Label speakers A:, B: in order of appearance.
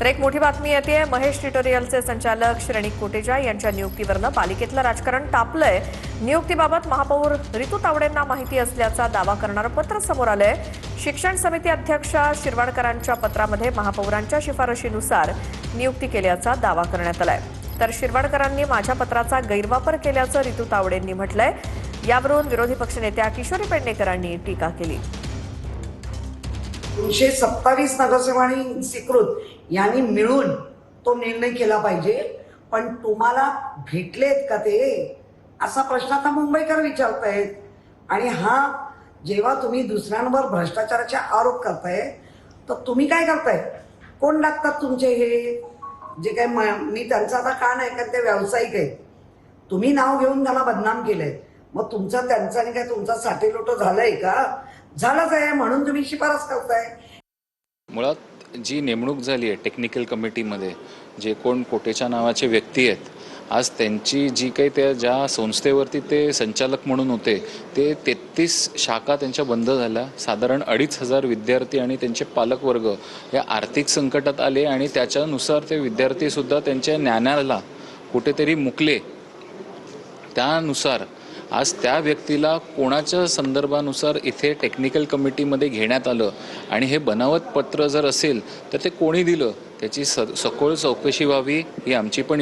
A: तर एक मोठी बातमी येते। महेश ट्युटोरियलचे संचालक श्रेणिक कोटेचा यांच्या नियुक्तीवरनं पालिकेतलं राजकारण तापलंय। नियुक्तीबाबत महापौर रितू तावडेंना माहिती असल्याचा दावा करणारं पत्र समोर आलंय। शिक्षण समिती अध्यक्षा शिरवाडकरांच्या पत्रामध्ये महापौरांच्या शिफारशीनुसार नियुक्ती केल्याचा दावा करण्यात आलाय। तर शिरवाडकरांनी माझ्या पत्राचा गैरवापर केल्याचं रितू तावडेंनी म्हटलंय। यावरून विरोधी पक्षनेत्या किशोरी पेडणेकरांनी टीका केली।
B: 327 नगरसेवक आणि स्वीकृत यांनी मिळून तो निर्णय केला पाहिजे। पण तुम्हाला भेटलेत का ते, असा प्रश्न आता मुंबईकर विचारतायत। आणि हा जेव्हा तुम्ही दुसऱ्यांवर भ्रष्टाचाराचे आरोप करताय तर तुम्ही काय करताय? कोण लागतात तुमचे हे जे काय? मी त्यांचा आता का नाही, कारण ते व्यावसायिक आहेत। तुम्ही नाव घेऊन त्याला बदनाम केलंय, मग तुमचा त्यांचा आणि काय तुमचा साठेलोटो झालाय का? झालंच आहे म्हणून तुम्ही शिफारस करताय।
C: मुळात जी नेमणूक झाली आहे टेक्निकल कमिटीमध्ये, जे कोण कोटेच्या नावाचे व्यक्ती आहेत, आज त्यांची जी काही त्या ज्या संस्थेवरती ते संचालक म्हणून होते ते 33 शाखा त्यांच्या बंद झाल्या। साधारण 2500 विद्यार्थी आणि त्यांचे पालकवर्ग या आर्थिक संकटात आले आणि त्याच्यानुसार ते विद्यार्थीसुद्धा त्यांच्या ज्ञानाला कुठेतरी मुकले। त्यानुसार आज त्या व्यक्तीला कोणाच्या संदर्भानुसार इथे टेक्निकल कमिटीमध्ये घेण्यात आलं आणि हे बनावट पत्र जर असेल तर ते कोणी दिलं त्याची सखोल चौकशी व्हावी ही आमची पण